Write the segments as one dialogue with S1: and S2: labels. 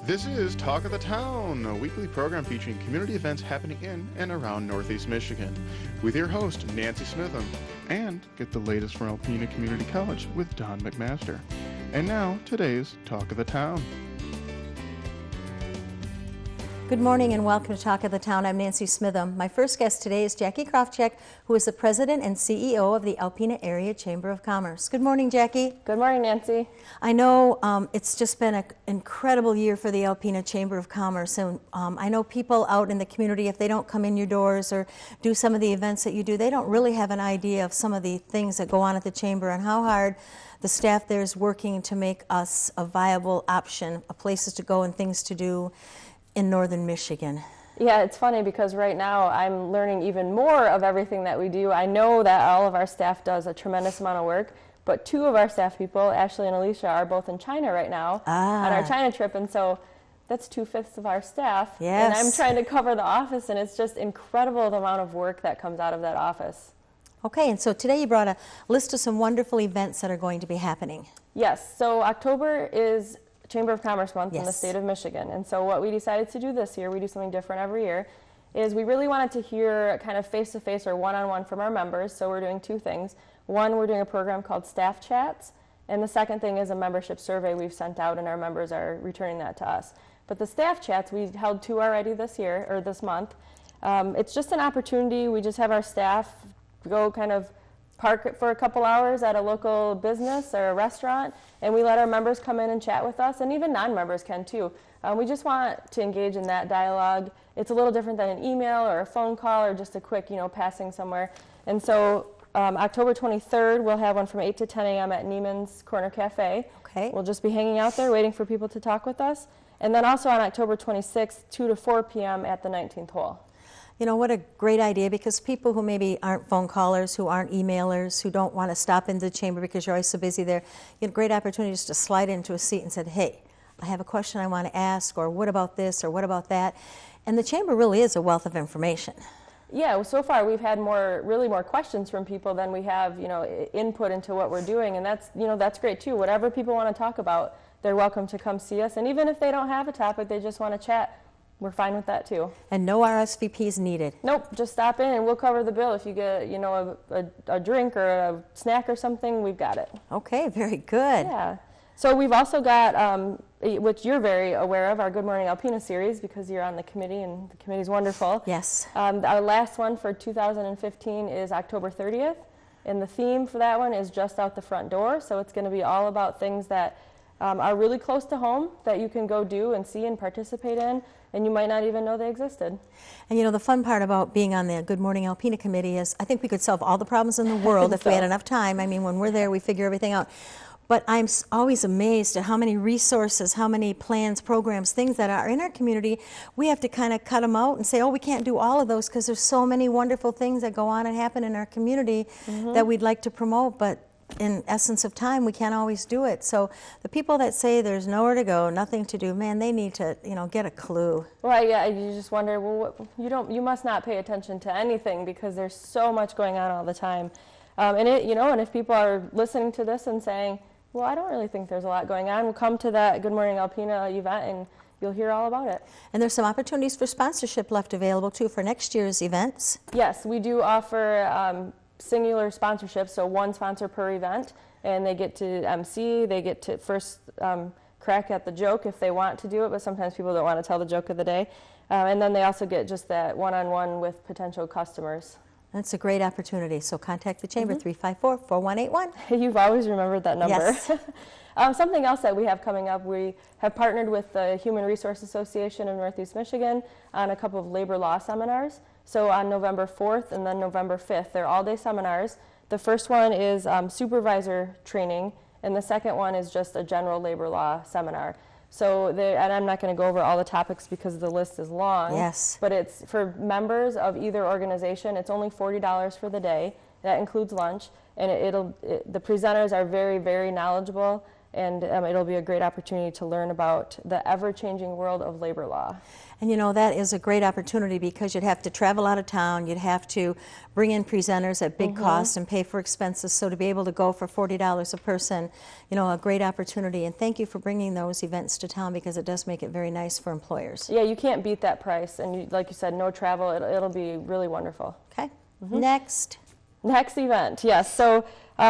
S1: This is Talk of the Town, a weekly program featuring community events happening in and around Northeast Michigan, with your host, Nancy Smitham, and get the latest from Alpena Community College with Don McMaster. And now, today's Talk of the Town.
S2: Good morning and welcome to Talk of the Town. I'm Nancy Smitham. My first guest today is Jackie Krofcheck, who is the President and CEO of the Alpena Area Chamber of Commerce. Good morning, Jackie.
S3: Good morning, Nancy.
S2: I know it's just been an incredible year for the Alpena Chamber of Commerce, and I know people out in the community, if they don't come in your doors or do some of the events that you do, they don't really have an idea of some of the things that go on at the Chamber and how hard the staff there is working to make us a viable option, places to go and things to do in northern Michigan.
S3: Yeah, it's funny because right now I'm learning even more of everything that we do. I know that all of our staff does a tremendous amount of work, but two of our staff people, Ashley and Alicia, are both in China right now on our China trip, and so that's 2/5 of our staff.
S2: Yes.
S3: And I'm trying to cover the office, and it's just incredible the amount of work that comes out of that office.
S2: Okay, and so today you brought a list of some wonderful events that are going to be happening.
S3: Yes, so October is Chamber of Commerce Month in the
S2: Yes.
S3: state of Michigan. And so what we decided to do this year, we do something different every year, is we really wanted to hear kind of face-to-face or one-on-one from our members. So we're doing two things. One, we're doing a program called Staff Chats. And the second thing is a membership survey we've sent out, and our members are returning that to us. But the Staff Chats, we held two already this year, or this month. It's just an opportunity. We just have our staff go kind of park for a couple hours at a local business or a restaurant, and we let our members come in and chat with us, and even non-members can too. We just want to engage in that dialogue. It's a little different than an email or a phone call or just a quick, passing somewhere. And so October 23rd, we'll have one from 8 to 10 a.m. at Neiman's Corner Cafe.
S2: Okay.
S3: We'll just be hanging out there waiting for people to talk with us. And then also on October 26th, 2 to 4 p.m. at the 19th hole.
S2: You know, what a great idea, because people who maybe aren't phone callers, who aren't emailers, who don't want to stop into the chamber because you're always so busy there, you have great opportunities to slide into a seat and say, hey, I have a question I want to ask, or what about this, or what about that? And the chamber really is a wealth of information.
S3: Yeah, so far we've had really more questions from people than we have, input into what we're doing, and that's great too. Whatever people want to talk about, they're welcome to come see us, and even if they don't have a topic, they just want to chat, we're fine with that too.
S2: And no RSVPs needed.
S3: Nope, just stop in and we'll cover the bill. If you get, a drink or a snack or something, we've got it.
S2: Okay, very good.
S3: Yeah. So we've also got, which you're very aware of, our Good Morning Alpena series, because you're on the committee and the committee's wonderful.
S2: Yes.
S3: Our last one for 2015 is October 30th, and the theme for that one is Just Out the Front Door. So it's going to be all about things that are really close to home that you can go do and see and participate in, and you might not even know they existed.
S2: And the fun part about being on the Good Morning Alpena committee is I think we could solve all the problems in the world if we had enough time. I mean, when we're there, we figure everything out. But I'm always amazed at how many resources, how many plans, programs, things that are in our community. We have to kind of cut them out and say, oh, we can't do all of those because there's so many wonderful things that go on and happen in our community that we'd like to promote, but in essence of time, we can't always do it. So the people that say there's nowhere to go, nothing to do, man, they need to, get a clue.
S3: Well, yeah, you just wonder, well, you must not pay attention to anything because there's so much going on all the time. And if people are listening to this and saying, well, I don't really think there's a lot going on, we'll come to that Good Morning Alpena event and you'll hear all about it.
S2: And there's some opportunities for sponsorship left available too for next year's events.
S3: Yes, we do offer singular sponsorship, so one sponsor per event, and they get to MC, they get to first crack at the joke if they want to do it, but sometimes people don't want to tell the joke of the day. And then they also get just that one-on-one with potential customers.
S2: That's a great opportunity, so contact the Chamber, 354-4181.
S3: You've always remembered that number.
S2: Yes.
S3: Something else that we have coming up, we have partnered with the Human Resource Association of Northeast Michigan on a couple of labor law seminars. So on November 4th and then November 5th, they're all-day seminars. The first one is supervisor training, and the second one is just a general labor law seminar. So, and I'm not going to go over all the topics because the list is long.
S2: Yes.
S3: But it's for members of either organization. It's only $40 for the day. That includes lunch, and the presenters are very, very knowledgeable. and it'll be a great opportunity to learn about the ever-changing world of labor law.
S2: And you know, that is a great opportunity because you'd have to travel out of town, you'd have to bring in presenters at big cost and pay for expenses. So to be able to go for $40 a person, you know, a great opportunity. And thank you for bringing those events to town because it does make it very nice for employers.
S3: Yeah, you can't beat that price. And like you said, no travel, it'll be really wonderful.
S2: Okay, next.
S3: Next event, yes. So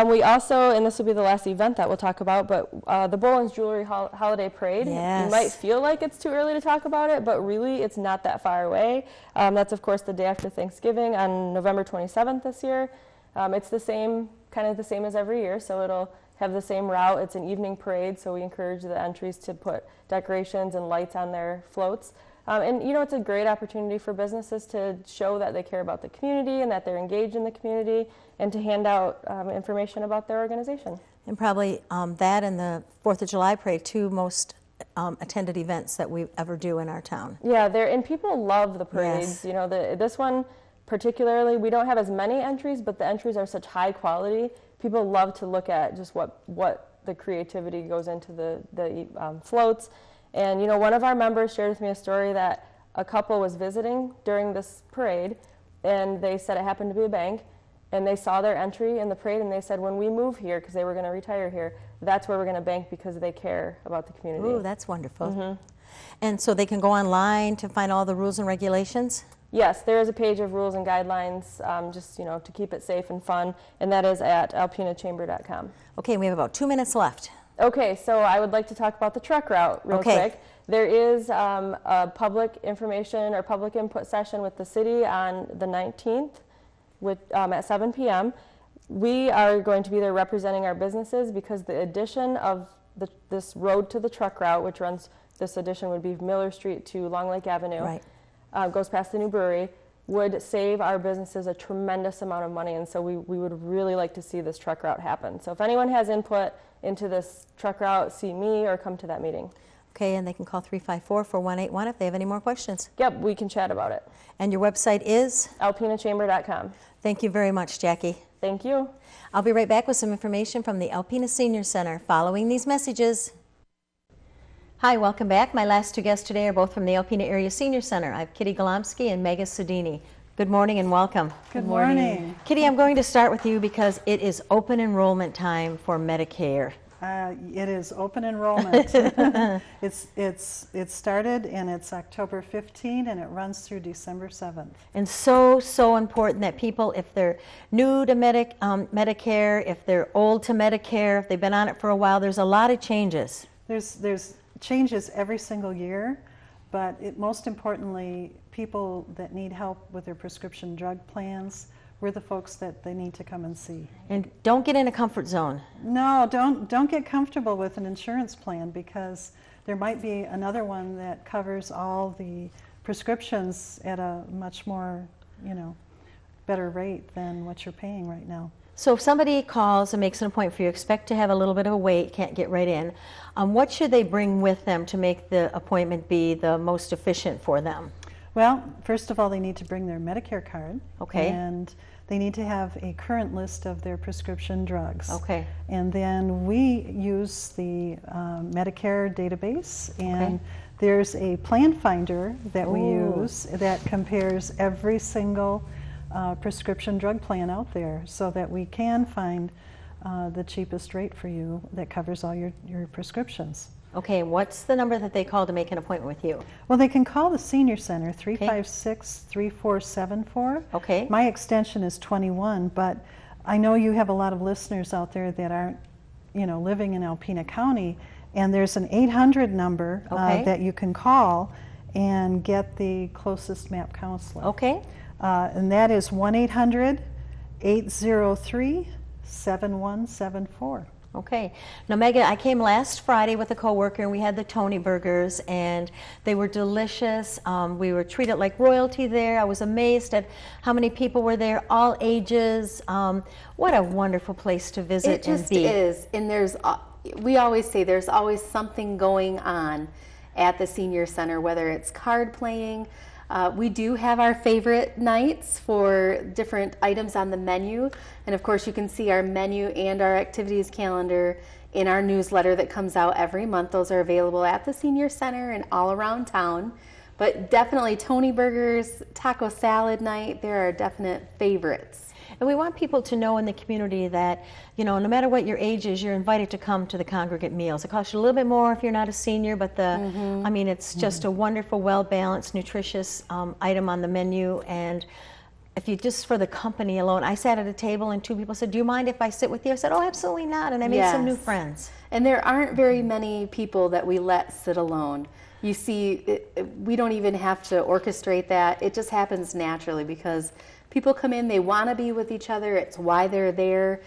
S3: we also, and this will be the last event that we'll talk about, but the Boland's Jewelry Holiday Parade.
S2: Yes.
S3: You might feel like it's too early to talk about it, but really it's not that far away. That's, of course, the day after Thanksgiving on November 27th this year. It's the same, kind of the same as every year, so it'll have the same route. It's an evening parade, so we encourage the entries to put decorations and lights on their floats. And you know, it's a great opportunity for businesses to show that they care about the community and that they're engaged in the community, and to hand out information about their organization. And
S2: probably that and the 4th of July Parade, two most attended events that we ever do in our town. Yeah, and people love the parades. Yes. You know, this one particularly, we don't have as many entries, but the entries are such high quality. People love to look at just what the creativity goes into the floats. And you know, one of our members shared with me a story that a couple was visiting during this parade, and they said it happened to be a bank, and they saw their entry in the parade, and they said, when we move here, because they were going to retire here, that's where we're going to bank because they care about the community. Ooh, that's wonderful. And so they can go online to find all the rules and regulations? Yes, there is a page of rules and guidelines, just, you know, to keep it safe and fun, and that is at alpenachamber.com. Okay, we have about 2 minutes left. Okay, so I would like to talk about the truck route real quick. There is a public information or public input session with the city on the 19th at 7 p.m. We are going to be there representing our businesses because the addition of this road to the truck route, which runs, this addition would be Miller Street to Long Lake Avenue, goes past the new brewery, would save our businesses a tremendous amount of money, and so we would really like to see this truck route happen. So if anyone has input into this truck route, see me or come to that meeting. Okay, and they can call 354-4181 if they have any more questions. Yep, we can chat about it. And your website is? alpenachamber.com. Thank you very much, Jackie. Thank you. I'll be right back with some information from the Alpena Senior Center following these messages. Hi, welcome back. My last two guests today are both from the Alpena Area Senior Center. I have Kitty Golomsky and Mega Sudini. Good morning and welcome.
S4: Good morning.
S2: Kitty, I'm going to start with you because it is open enrollment time for Medicare.
S4: It is open enrollment. It started and it's October 15 and it runs through December 7th.
S2: And so important that people, if they're new to Medicare, if they're old to Medicare, if they've been on it for a while, there's a lot of changes.
S4: There's changes every single year, but most importantly, people that need help with their prescription drug plans, we're the folks that they need to come and see.
S2: And don't get in a comfort zone.
S4: No, don't get comfortable with an insurance plan because there might be another one that covers all the prescriptions at a much more, better rate than what you're paying right now.
S2: So if somebody calls and makes an appointment for you, expect to have a little bit of a wait, can't get right in, what should they bring with them to make the appointment be the most efficient for them?
S4: Well, first of all, they need to bring their Medicare card.
S2: Okay.
S4: And they need to have a current list of their prescription drugs.
S2: Okay.
S4: And then we use the Medicare database, and there's a plan finder that we use that compares every single prescription drug plan out there so that we can find the cheapest rate for you that covers all your prescriptions.
S2: Okay, what's the number that they call to make an appointment with you?
S4: Well, they can call the Senior Center, 356-3474.
S2: Okay.
S4: My extension is 21, but I know you have a lot of listeners out there that aren't, living in Alpena County, and there's an 800 number that you can call and get the closest MAP counselor.
S2: Okay.
S4: And that is 1-800-803-7174.
S2: Okay. Now, Megan, I came last Friday with a coworker, and we had the Tony Burgers, and they were delicious. We were treated like royalty there. I was amazed at how many people were there, all ages. What a wonderful place to visit and be.
S5: It just is, and we always say there's always something going on at the Senior Center, whether it's card playing. We do have our favorite nights for different items on the menu, and of course you can see our menu and our activities calendar in our newsletter that comes out every month. Those are available at the Senior Center and all around town. But definitely Tony Burgers, taco salad night, there are definite favorites.
S2: And we want people to know in the community that, you know, no matter what your age is, you're invited to come to the congregate meals. It costs you a little bit more if you're not a senior, but I mean, it's just a wonderful, well-balanced, nutritious item on the menu. And if you just for the company alone, I sat at a table and 2 people said, "Do you mind if I sit with you?" I said, "Oh, absolutely not." And I made some new friends.
S5: And there aren't very many people that we let sit alone. You see, we don't even have to orchestrate that. It just happens naturally because people come in, they want to be with each other. It's why they're there.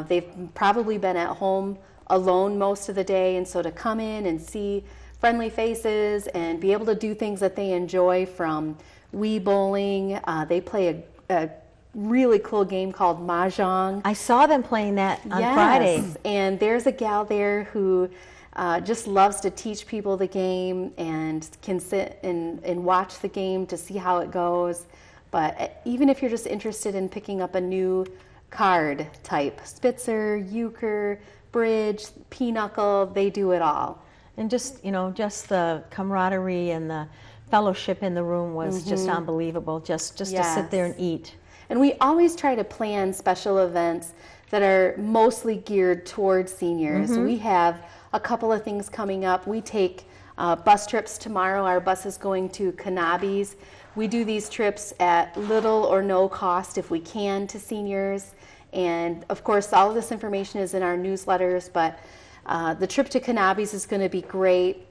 S5: They've probably been at home alone most of the day, and so to come in and see friendly faces and be able to do things that they enjoy, from Wii bowling. They play a really cool game called Mahjong.
S2: I saw them playing that on Friday.
S5: And there's a gal there who just loves to teach people the game and can sit and watch the game to see how it goes. But even if you're just interested in picking up a new card type, Spitzer, Euchre, Bridge, Pinochle, they do it all.
S2: And just, you know, just the camaraderie and the fellowship in the room was just unbelievable, just to sit there and eat.
S5: And we always try to plan special events that are mostly geared towards seniors. We have a couple of things coming up. We take bus trips tomorrow. Our bus is going to Kanabis. We do these trips at little or no cost if we can to seniors. And of course, all of this information is in our newsletters, but the trip to Kanabis is going to be great.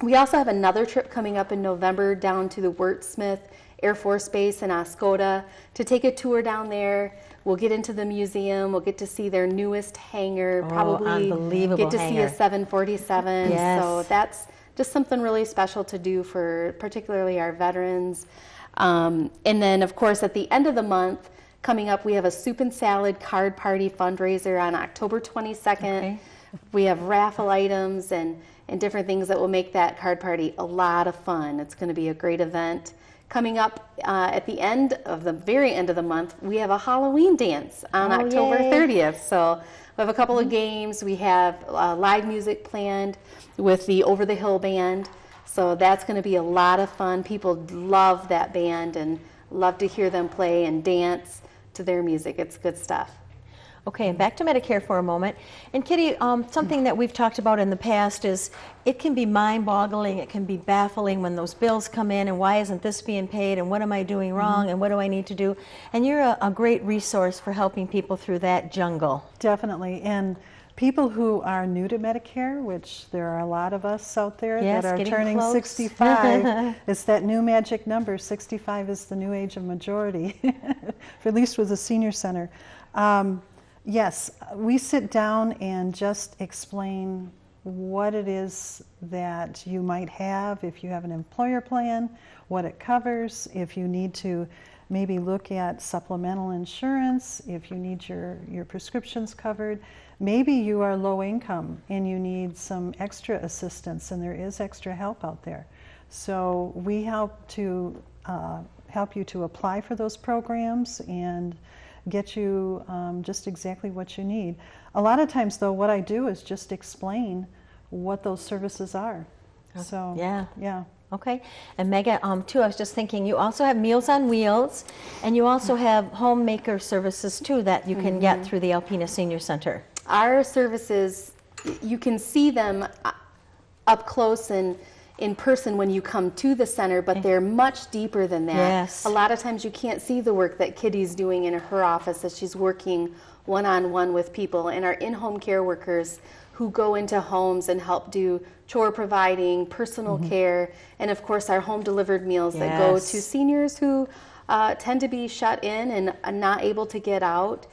S5: We also have another trip coming up in November down to the Wurtsmith Air Force Base in Oscoda to take a tour down there. We'll get into the museum. We'll get to see their newest hangar. Probably get to see a 747.
S2: Yes.
S5: So that's just something really special to do for particularly our veterans. And then, of course, at the end of the month, coming up, we have a soup and salad card party fundraiser on October 22nd. We have raffle items and different things that will make that card party a lot of fun. It's going to be a great event. Coming up at the very end of the month, we have a Halloween dance on October 30th. So we have a couple of games. We have live music planned with the Over the Hill Band. So that's going to be a lot of fun. People love that band and love to hear them play and dance to their music. It's good stuff.
S2: Okay, and back to Medicare for a moment. And Kitty, something that we've talked about in the past is it can be mind-boggling, it can be baffling when those bills come in and why isn't this being paid and what am I doing wrong and what do I need to do? And you're a great resource for helping people through that jungle.
S4: Definitely. And people who are new to Medicare, which there are a lot of us out there
S2: Yes,
S4: that are
S2: getting
S4: turning
S2: close.
S4: 65, it's that new magic number. 65 is the new age of majority, at least with the senior center. Yes, we sit down and just explain what it is that you might have if you have an employer plan, what it covers, if you need to maybe look at supplemental insurance, if you need your prescriptions covered. Maybe you are low income and you need some extra assistance, and there is extra help out there. So we help you to apply for those programs and get you just exactly what you need. A lot of times, though, what I do is just explain what those services are. So yeah.
S2: Okay, and Mega, too, I was just thinking, you also have Meals on Wheels, and you also have homemaker services, too, that you can get through the Alpena Senior Center.
S5: Our services, you can see them up close and in person when you come to the center, but they're much deeper than that.
S2: Yes.
S5: A lot of times you can't see the work that Kitty's doing in her office as she's working one-on-one with people, and our in-home care workers who go into homes and help do chore providing, personal care, and of course our home delivered meals that go to seniors who tend to be shut in and are not able to get out.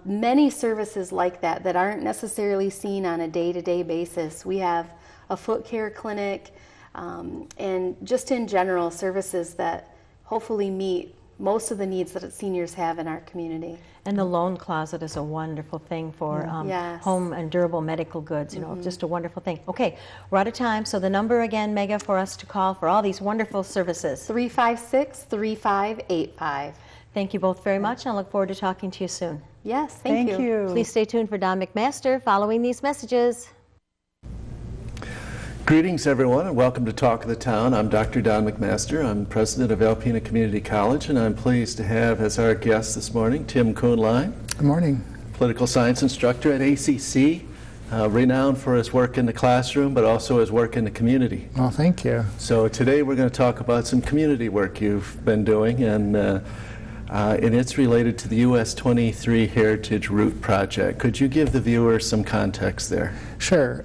S5: Many services like that aren't necessarily seen on a day-to-day basis. We have a foot care clinic, and just in general services that hopefully meet most of the needs that seniors have in our community.
S2: And the loan closet is a wonderful thing for home and durable medical goods, you know, just a wonderful thing. Okay, we're out of time, so the number again, Mega, for us to call for all these wonderful services.
S5: 356-3585.
S2: Thank you both very much, and I look forward to talking to you soon.
S5: Yes, thank you.
S2: Please stay tuned for Don McMaster following these messages.
S6: Greetings, everyone, and welcome to Talk of the Town. I'm Dr. Don McMaster. I'm president of Alpena Community College, and I'm pleased to have as our guest this morning Tim Kuhnlein.
S7: Good morning.
S6: Political science instructor at ACC, renowned for his work in the classroom, but also his work in the community.
S7: Well, thank you.
S6: So today we're going to talk about some community work you've been doing, and it's related to the US 23 Heritage Route Project. Could you give the viewers some context there?
S7: Sure.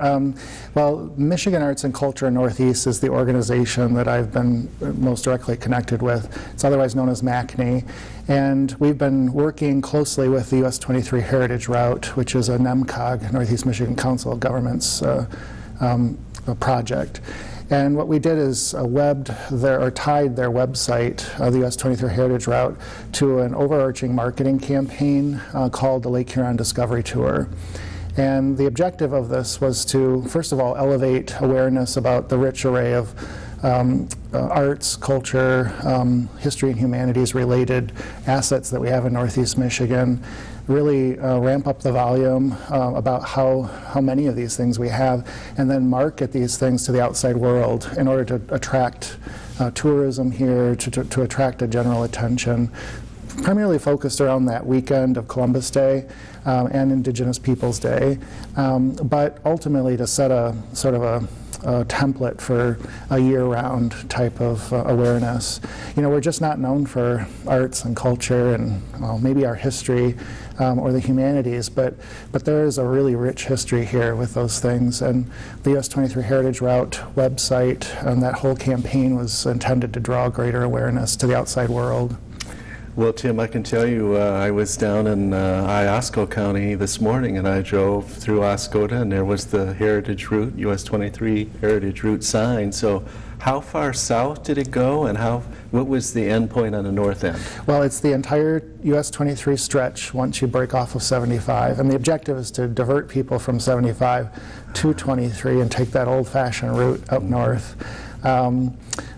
S7: Well, Michigan Arts and Culture Northeast is the organization that I've been most directly connected with. It's otherwise known as MACNY. And we've been working closely with the US 23 Heritage Route, which is a NEMCOG, Northeast Michigan Council of Governments project. And what we did is tied their website, the US 23 Heritage Route, to an overarching marketing campaign called the Lake Huron Discovery Tour. And the objective of this was to, first of all, elevate awareness about the rich array of arts, culture, history and humanities related assets that we have in Northeast Michigan, really ramp up the volume about how many of these things we have, and then market these things to the outside world in order to attract tourism here, to attract a general attention, primarily focused around that weekend of Columbus Day and Indigenous Peoples Day, but ultimately to set a sort of a template for a year-round type of awareness. You know, we're just not known for arts and culture and, well, maybe our history or the humanities, but there is a really rich history here with those things. And the US 23 Heritage Route website and that whole campaign was intended to draw greater awareness to the outside world.
S6: Well, Tim, I can tell you I was down in Iosco County this morning, and I drove through Oscoda, and there was the Heritage Route, US 23 Heritage Route sign. So how far south did it go, and what was the end point on the north end?
S7: Well, it's the entire US 23 stretch once you break off of 75, and the objective is to divert people from 75 to 23 and take that old-fashioned route up north.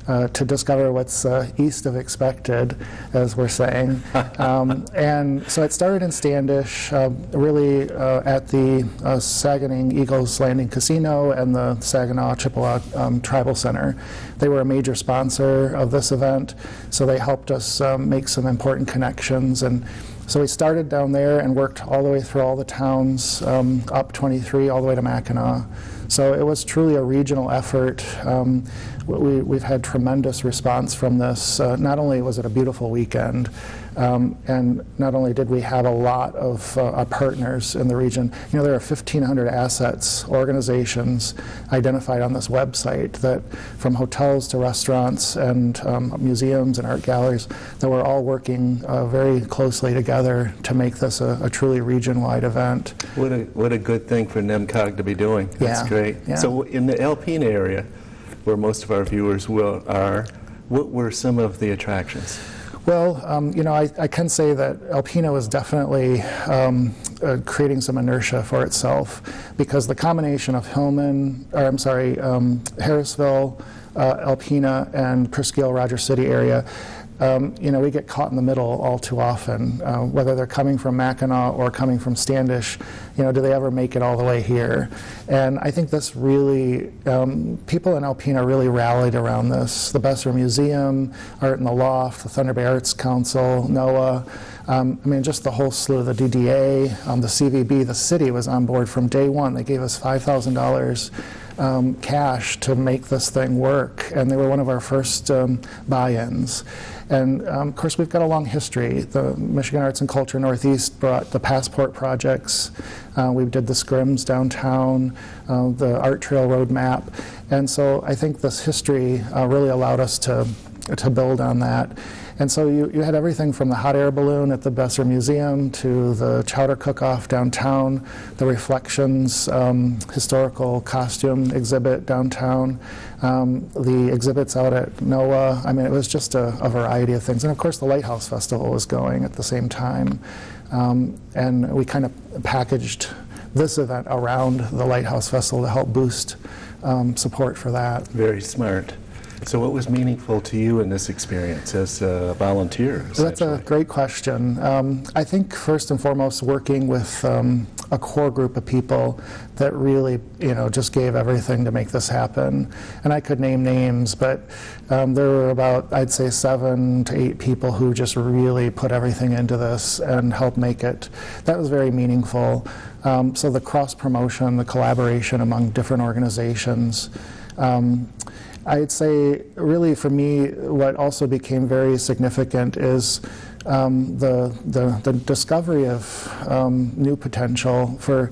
S7: To discover what's east of expected, as we're saying. And so it started in Standish, really at the Saganing Eagles Landing Casino and the Saginaw Chippewa Tribal Center. They were a major sponsor of this event, so they helped us make some important connections. And so we started down there and worked all the way through all the towns, up 23, all the way to Mackinac. So it was truly a regional effort. We've had tremendous response from this. Not only was it a beautiful weekend, and not only did we have a lot of our partners in the region, you know, there are 1,500 assets, organizations identified on this website, that from hotels to restaurants and museums and art galleries, that we're all working very closely together to make this a truly region-wide event.
S6: What a good thing for NEMCOG to be doing. That's great.
S7: Yeah.
S6: So in the Alpena area, where most of our viewers are, what were some of the attractions?
S7: Well, you know, I can say that Alpena was definitely creating some inertia for itself, because the combination of Harrisville, Alpena, and Presqu'île, Rogers City area, you know, we get caught in the middle all too often, whether they're coming from Mackinac or coming from Standish. You know, do they ever make it all the way here? And I think this really, people in Alpena really rallied around this. The Besser Museum, Art in the Loft, the Thunder Bay Arts Council, NOAA, I mean, just the whole slew, the DDA, the CVB, the city was on board from day one. They gave us $5,000 cash to make this thing work, and they were one of our first buy-ins. And of course, we've got a long history. The Michigan Arts and Culture Northeast brought the Passport projects. We did the Scrims downtown, the Art Trail Roadmap. And so I think this history really allowed us to build on that. And so you had everything from the hot air balloon at the Besser Museum to the chowder cook-off downtown, the Reflections historical costume exhibit downtown, the exhibits out at NOAA. I mean, it was just a variety of things. And of course, the Lighthouse Festival was going at the same time. And we kind of packaged this event around the Lighthouse Festival to help boost support for that.
S6: Very smart. So what was meaningful to you in this experience as a volunteer?
S7: So that's a
S6: essentially?
S7: great question. I think first and foremost, working with a core group of people that really, just gave everything to make this happen. And I could name names, but there were about, I'd say, 7 to 8 people who just really put everything into this and helped make it. That was very meaningful. So the cross-promotion, the collaboration among different organizations. I'd say, really, for me, what also became very significant is the discovery of new potential for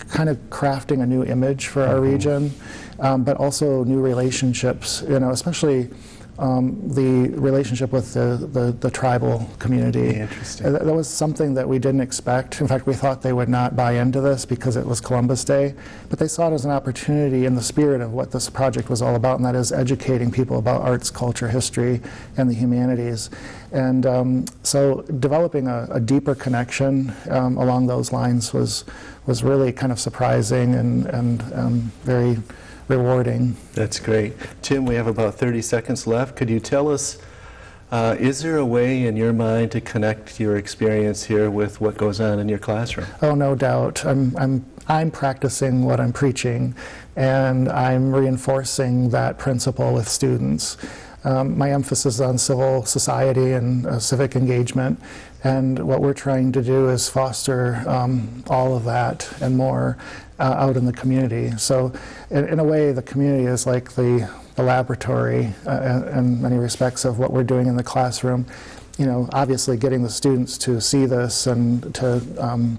S7: kind of crafting a new image for our region, but also new relationships, especially the relationship with the tribal community.
S6: Interesting.
S7: That was something that we didn't expect. In fact, we thought they would not buy into this because it was Columbus Day, but they saw it as an opportunity in the spirit of what this project was all about, and that is educating people about arts, culture, history, and the humanities. And so developing a deeper connection along those lines was really kind of surprising and very rewarding.
S6: That's great. Tim, we have about 30 seconds left. Could you tell us, is there a way in your mind to connect your experience here with what goes on in your classroom?
S7: Oh, no doubt. I'm practicing what I'm preaching, and I'm reinforcing that principle with students. My emphasis is on civil society and civic engagement, and what we're trying to do is foster all of that and more out in the community. So in a way, the community is like the laboratory in many respects of what we're doing in the classroom. Obviously getting the students to see this and to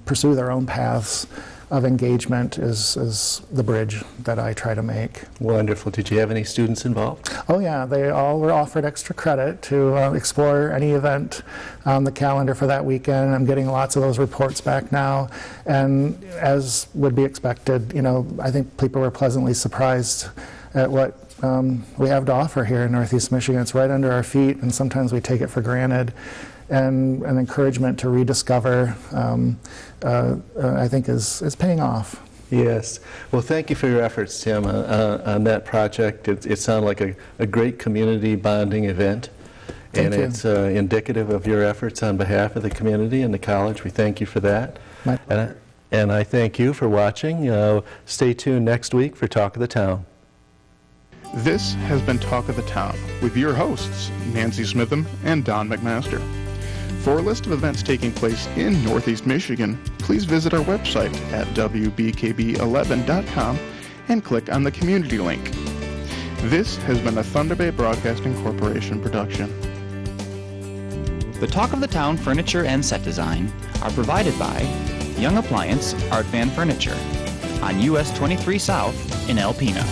S7: pursue their own paths of engagement is the bridge that I try to make.
S6: Wonderful. Did you have any students involved?
S7: Oh yeah, they all were offered extra credit to explore any event on the calendar for that weekend. I'm getting lots of those reports back now, and as would be expected, I think people were pleasantly surprised at what we have to offer here in Northeast Michigan. It's right under our feet, and sometimes we take it for granted. And an encouragement to rediscover, I think, is paying off.
S6: Yes. Well, thank you for your efforts, Tim, on that project. It sounded like a great community bonding event.
S7: Thank you.
S6: It's indicative of your efforts on behalf of the community and the college. We thank you for that. And I thank you for watching. Stay tuned next week for Talk of the Town.
S1: This has been Talk of the Town with your hosts, Nancy Smitham and Don McMaster. For a list of events taking place in Northeast Michigan, please visit our website at wbkb11.com and click on the community link. This has been a Thunder Bay Broadcasting Corporation production.
S8: The Talk of the Town furniture and set design are provided by Young Appliance Art Van Furniture on US 23 South in Alpena.